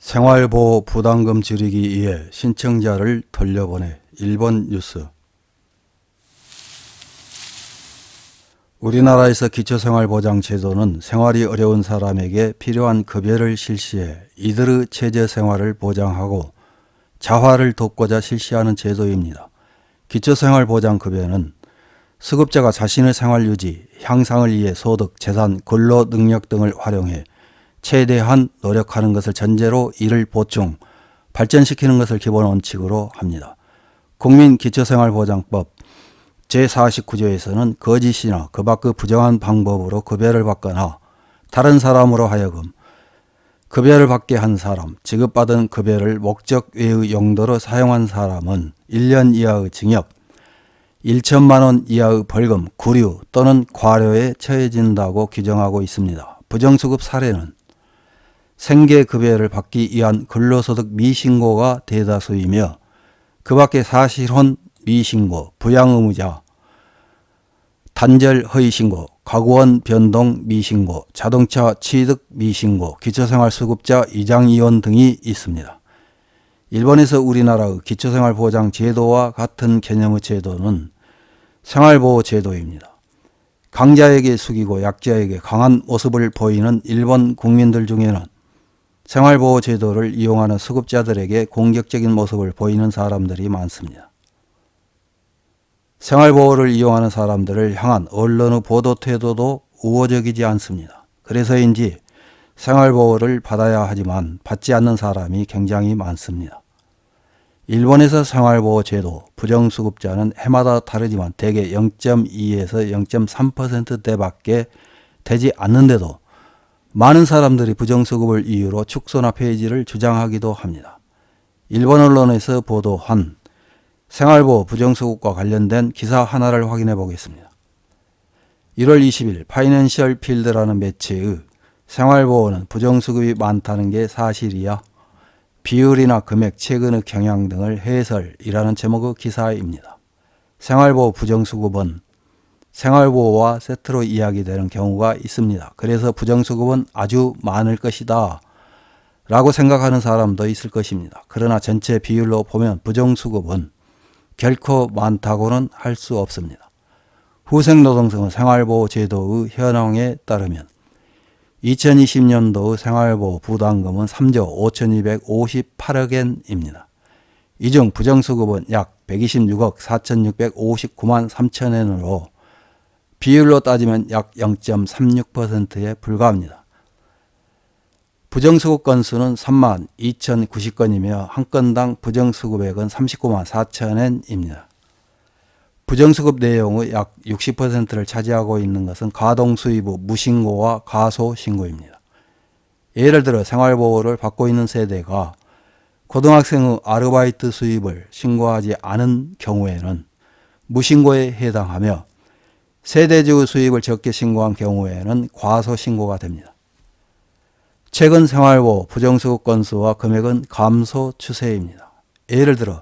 생활보호 부담금 줄이기 위해 신청자를 돌려보내. 일본 뉴스. 우리나라에서 기초생활보장제도는 생활이 어려운 사람에게 필요한 급여를 실시해 이들의 최저생활을 보장하고 자활을 돕고자 실시하는 제도입니다. 기초생활보장급여는 수급자가 자신의 생활유지, 향상을 위해 소득, 재산, 근로 능력 등을 활용해 최대한 노력하는 것을 전제로 이를 보충, 발전시키는 것을 기본 원칙으로 합니다. 국민기초생활보장법 제49조에서는 거짓이나 그 밖의 부정한 방법으로 급여를 받거나 다른 사람으로 하여금 급여를 받게 한 사람, 지급받은 급여를 목적 외의 용도로 사용한 사람은 1년 이하의 징역, 1천만 원 이하의 벌금, 구류 또는 과료에 처해진다고 규정하고 있습니다. 부정수급 사례는 생계급여를 받기 위한 근로소득 미신고가 대다수이며 그 밖에 사실혼 미신고, 부양의무자, 단절 허위신고, 가구원 변동 미신고, 자동차 취득 미신고, 기초생활수급자 이장이혼 등이 있습니다. 일본에서 우리나라의 기초생활보장제도와 같은 개념의 제도는 생활보호제도입니다. 강자에게 숙이고 약자에게 강한 모습을 보이는 일본 국민들 중에는 생활보호제도를 이용하는 수급자들에게 공격적인 모습을 보이는 사람들이 많습니다. 생활보호를 이용하는 사람들을 향한 언론의 보도 태도도 우호적이지 않습니다. 그래서인지 생활보호를 받아야 하지만 받지 않는 사람이 굉장히 많습니다. 일본에서 생활보호제도 부정수급자는 해마다 다르지만 대개 0.2에서 0.3%대밖에 되지 않는데도 많은 사람들이 부정수급을 이유로 축소나 폐지를 주장하기도 합니다. 일본 언론에서 보도한 생활보호 부정수급과 관련된 기사 하나를 확인해 보겠습니다. 1월 20일 파이낸셜 필드라는 매체의 생활보호는 부정수급이 많다는 게 사실이야? 비율이나 금액, 최근의 경향 등을 해설이라는 제목의 기사입니다. 생활보호 부정수급은 생활보호와 세트로 이야기되는 경우가 있습니다. 그래서 부정수급은 아주 많을 것이다 라고 생각하는 사람도 있을 것입니다. 그러나 전체 비율로 보면 부정수급은 결코 많다고는 할 수 없습니다. 후생노동성은 생활보호제도의 현황에 따르면 2020년도의 생활보호 부담금은 3조 5258억 엔입니다. 이 중 부정수급은 약 126억 4659만 3천 엔으로 비율로 따지면 약 0.36%에 불과합니다. 부정수급 건수는 3만 2,090건이며 한 건당 부정수급액은 39만 4천 엔입니다. 부정수급 내용의 약 60%를 차지하고 있는 것은 가동수입의 무신고와 가소신고입니다. 예를 들어 생활보호를 받고 있는 세대가 고등학생의 아르바이트 수입을 신고하지 않은 경우에는 무신고에 해당하며 세대주의 수입을 적게 신고한 경우에는 과소신고가 됩니다. 최근 생활보호 부정수급 건수와 금액은 감소 추세입니다. 예를 들어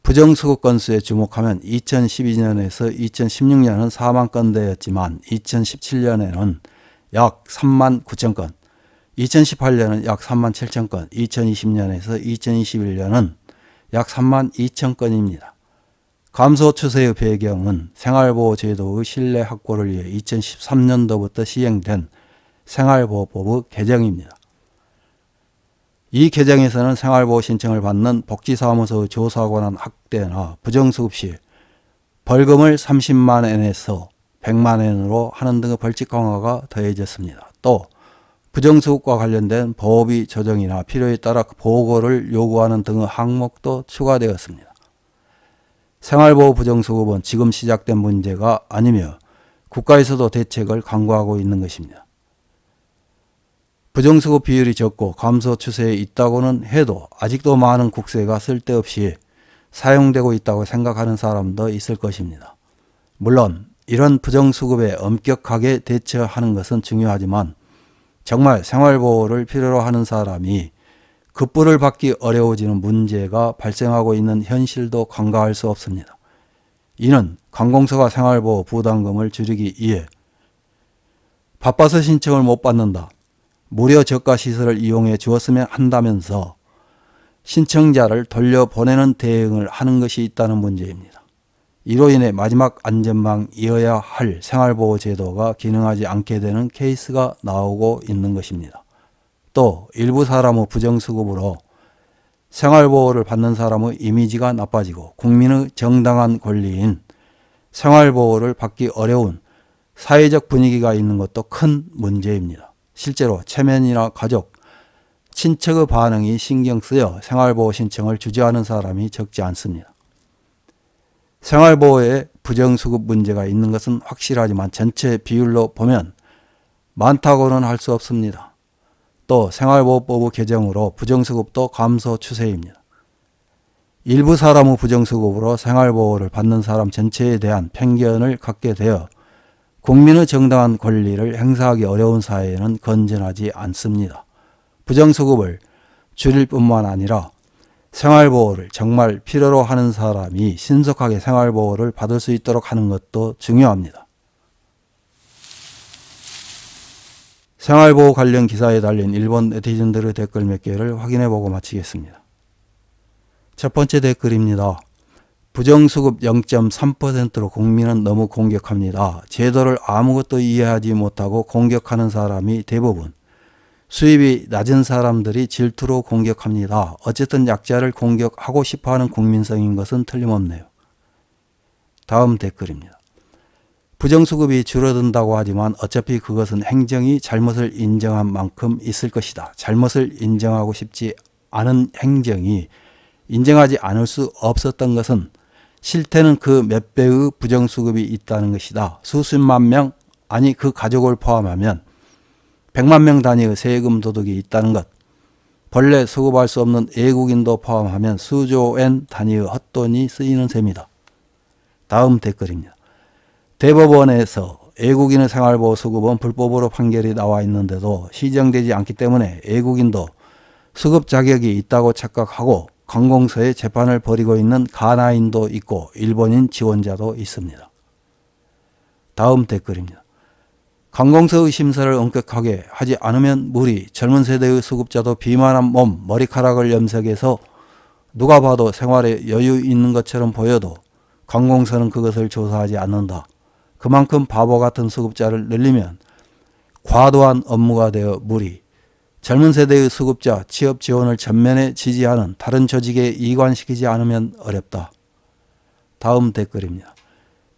부정수급 건수에 주목하면 2012년에서 2016년은 4만 건대였지만 2017년에는 약 3만 9천 건, 2018년은 약 3만 7천 건, 2020년에서 2021년은 약 3만 2천 건입니다. 감소 추세의 배경은 생활보호제도의 신뢰 확보를 위해 2013년도부터 시행된 생활보호법의 개정입니다. 이 개정에서는 생활보호 신청을 받는 복지사무소의 조사관한 학대나 부정수급 시 벌금을 30만 엔에서 100만 엔으로 하는 등의 벌칙 강화가 더해졌습니다. 또 부정수급과 관련된 보호비 조정이나 필요에 따라 보고를 요구하는 등의 항목도 추가되었습니다. 생활보호 부정수급은 지금 시작된 문제가 아니며 국가에서도 대책을 강구하고 있는 것입니다. 부정수급 비율이 적고 감소 추세에 있다고는 해도 아직도 많은 국세가 쓸데없이 사용되고 있다고 생각하는 사람도 있을 것입니다. 물론 이런 부정수급에 엄격하게 대처하는 것은 중요하지만 정말 생활보호를 필요로 하는 사람이 급부를 받기 어려워지는 문제가 발생하고 있는 현실도 간과할 수 없습니다. 이는 관공서가 생활보호 부담금을 줄이기 위해 바빠서 신청을 못 받는다, 무료 저가 시설을 이용해 주었으면 한다면서 신청자를 돌려보내는 대응을 하는 것이 있다는 문제입니다. 이로 인해 마지막 안전망이어야 할 생활보호제도가 기능하지 않게 되는 케이스가 나오고 있는 것입니다. 또 일부 사람의 부정수급으로 생활보호를 받는 사람의 이미지가 나빠지고 국민의 정당한 권리인 생활보호를 받기 어려운 사회적 분위기가 있는 것도 큰 문제입니다. 실제로 체면이나 가족, 친척의 반응이 신경 쓰여 생활보호 신청을 주저하는 사람이 적지 않습니다. 생활보호에 부정수급 문제가 있는 것은 확실하지만 전체 비율로 보면 많다고는 할 수 없습니다. 또 생활보호법 개정으로 부정수급도 감소 추세입니다. 일부 사람의 부정수급으로 생활보호를 받는 사람 전체에 대한 편견을 갖게 되어 국민의 정당한 권리를 행사하기 어려운 사회에는 건전하지 않습니다. 부정수급을 줄일 뿐만 아니라 생활보호를 정말 필요로 하는 사람이 신속하게 생활보호를 받을 수 있도록 하는 것도 중요합니다. 생활보호 관련 기사에 달린 일본 네티즌들의 댓글 몇 개를 확인해보고 마치겠습니다. 첫 번째 댓글입니다. 부정수급 0.3%로 국민은 너무 공격합니다. 제도를 아무것도 이해하지 못하고 공격하는 사람이 대부분 수입이 낮은 사람들이 질투로 공격합니다. 어쨌든 약자를 공격하고 싶어하는 국민성인 것은 틀림없네요. 다음 댓글입니다. 부정수급이 줄어든다고 하지만 어차피 그것은 행정이 잘못을 인정한 만큼 있을 것이다. 잘못을 인정하고 싶지 않은 행정이 인정하지 않을 수 없었던 것은 실태는 그 몇 배의 부정수급이 있다는 것이다. 수십만 명, 아니 그 가족을 포함하면 100만 명 단위의 세금 도둑이 있다는 것, 본래 수급할 수 없는 외국인도 포함하면 수조엔 단위의 헛돈이 쓰이는 셈이다. 다음 댓글입니다. 대법원에서 외국인의 생활보호 수급은 불법으로 판결이 나와 있는데도 시정되지 않기 때문에 외국인도 수급 자격이 있다고 착각하고 관공서에 재판을 벌이고 있는 가나인도 있고 일본인 지원자도 있습니다. 다음 댓글입니다. 관공서의 심사를 엄격하게 하지 않으면 무리 젊은 세대의 수급자도 비만한 몸, 머리카락을 염색해서 누가 봐도 생활에 여유 있는 것처럼 보여도 관공서는 그것을 조사하지 않는다. 그만큼 바보 같은 수급자를 늘리면 과도한 업무가 되어 무리 젊은 세대의 수급자 취업 지원을 전면에 지지하는 다른 조직에 이관시키지 않으면 어렵다. 다음 댓글입니다.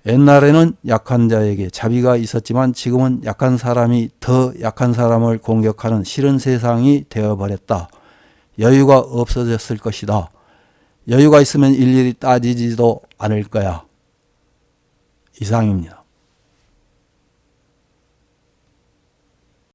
옛날에는 약한 자에게 자비가 있었지만 지금은 약한 사람이 더 약한 사람을 공격하는 싫은 세상이 되어버렸다. 여유가 없어졌을 것이다. 여유가 있으면 일일이 따지지도 않을 거야. 이상입니다.